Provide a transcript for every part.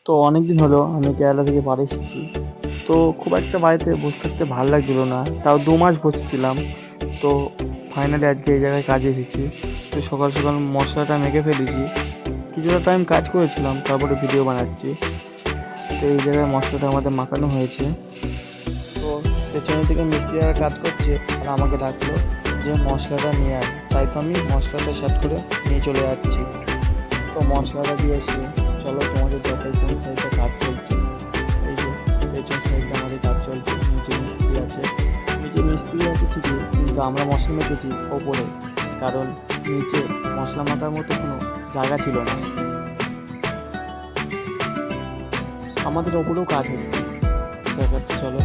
তো অনেক দিন হলো আমি কেরালা থেকে বাড়ি এসেছি। তো খুব একটা বাড়িতে বসে থাকতে ভালো লাগছিলো না, তাও 2 মাস বসেছিলাম। তো ফাইনালি আজকে এই জায়গায় কাজে এসেছি। তো সকাল সকাল মশলাটা মেখে ফেলেছি, কিছুটা টাইম কাজ করেছিলাম, তারপরে ভিডিও বানাচ্ছি। তো এই জায়গায় মশলাটা আমাদের মাখানো হয়েছে। তো পেছনে থেকে মিস্ত্রিরা কাজ করছে, আর আমাকে ডাকলো যে মশলাটা নিয়ে আয়। তাই তো আমি মশলাটা সেট করে নিয়ে চলে যাচ্ছি। তো মশলাটা দিয়ে এসে চলো তোমাদের দেখাই কোন সাইডটা কাজ চলছে। এই যে পেছন সাইডটা আমাদের কাজ চলছে, নিচে মিস্ত্রি আছে। নিচে মিস্ত্রি আছে ঠিকই, কিন্তু আমরা মশলা মেখেছি ওপরে, কারণ নিচে মশলা মাখার মতো কোনো জায়গা ছিল না। আমাদের ওপরেও কাজ হচ্ছে, দেখাচ্ছে চলো।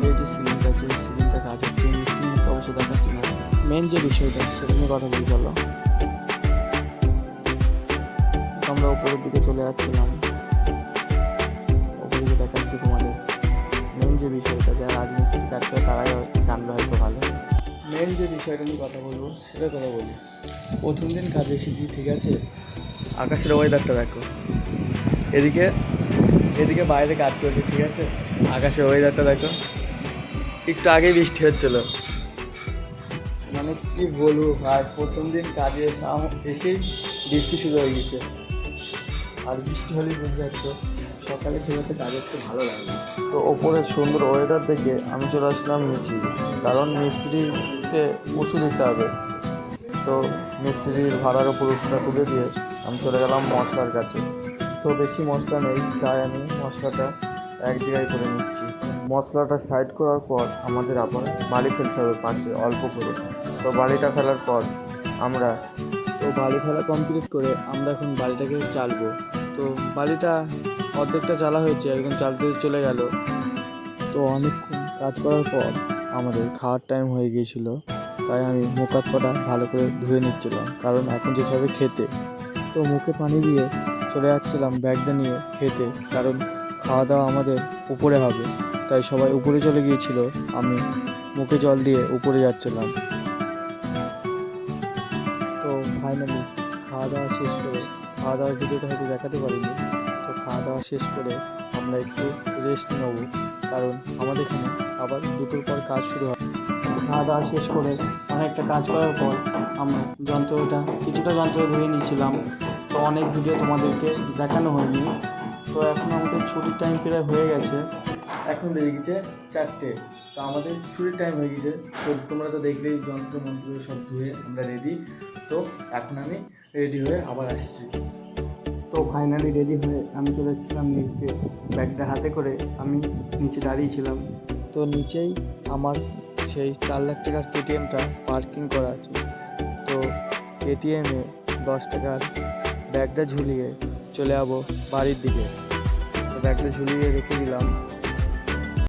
এই যে সিলিংটা আছে, এই সিলিংটা কাজ হচ্ছে, মিস্ত্রি মুখটা অবশ্য দেখাচ্ছি না। মেন যে বিষয়টা সেটা নিয়ে কথা বলি চলো। আমরা উপরের দিকে চলে যাচ্ছিলাম, উপরে গিয়ে দেখাচ্ছি তোমাদের। মেন যে বিষয়টা, যারা রাজমিস্ত্রি কাজ করে তারাই জানবে হয়তো ভালো। মেন যে বিষয়টা নিয়ে কথা বলবো সেটা কথা বলি। প্রথম দিন কাজে এসেছি, ঠিক আছে। আকাশের ওয়েদারটা দেখো, এদিকে এদিকে বাইরে কাজ চলছে, ঠিক আছে। আকাশের ওয়েদারটা দেখো, একটু আগেই বৃষ্টি হচ্ছিলো। মানে কি বলবো ভাই, প্রথম দিন কাজে এসেই বৃষ্টি শুরু হয়ে গেছে। আর বৃষ্টি হলেই বুঝতে পারছো সকালে খেতে কাজ করতে ভালো লাগে। তো ওপরে সুন্দর ওয়েদার দেখে আমি চলে আসলাম নিচে, কারণ মিস্ত্রিকে ওষুধ দিতে হবে। তো মিস্ত্রির ভাড়ার ওপর ওষুধটা তুলে দিয়ে আমি চলে গেলাম মশলার কাছে। তো বেশি মশলা নেই, তাই আমি মশলাটা এক জায়গায় করে নিচ্ছি। মশলাটা সাইড করার পর আমাদের আবার বালি ফেলতে হবে পাশে অল্প করে। তো বালিটা ফেলার পর আমরা বালি ফেলা কমপ্লিট করে আমরা এখন বালিটাকে চালবো। তো বালিটা অর্ধেকটা চালা হয়েছে, একদম চালতে চলে গেল। তো অনেকক্ষণ কাজ করার পর আমাদের খাওয়ার টাইম হয়ে গিয়েছিল, তাই আমি মুখ হাত পাটা ভালো করে ধুয়ে নিচ্ছিলাম, কারণ এখন যেভাবে খেতে। তো মুখে পানি দিয়ে চলে যাচ্ছিলাম ব্যাগটা নিয়ে খেতে, কারণ খাওয়া দাওয়া আমাদের উপরে হবে। তাই সবাই উপরে চলে গিয়েছিল, আমি মুখে জল দিয়ে উপরে যাচ্ছিলাম। তো ফাইনালি খাওয়া দাওয়া শেষ করে, খাওয়া দাওয়ার ভিডিওটা হয়তো দেখাতে পারিনি। তো খাওয়া দাওয়া শেষ করে আমরা একটু রেস্ট নেব, কারণ আমাদের এখানে আবার 2টোর পর কাজ শুরু হয়। খাওয়া দাওয়া শেষ করে অনেকটা কাজ করার পর আমরা কিছুটা যন্ত্র ধুয়ে নিয়েছিলাম। তো অনেক ভিডিও তোমাদেরকে দেখানো হয়নি। তো এখন আমাদের ছুটির টাইম প্রায় হয়ে গেছে, এখন বেজে গেছে 4টে। তো আমাদের ছুটির টাইম হয়ে গেছে। তো তোমরা তো দেখলেই যন্ত্র সব ধুয়ে আমরা রেডি। তো এখন আমি রেডি হয়ে আবার আসছি। তো ফাইনালি রেডি হয়ে আমি চলে এসেছিলাম নিচে, ব্যাগটা হাতে করে আমি নিচে দাঁড়িয়েছিলাম। তো নিচেই আমার সেই 4 লাখ টাকার কেটিএমটা পার্কিং করা আছে। তো কেটিএমে 10 টাকার ব্যাগটা ঝুলিয়ে চলে যাবো বাড়ির দিকে। তো ব্যাগটা ঝুলিয়ে রেখে দিলাম।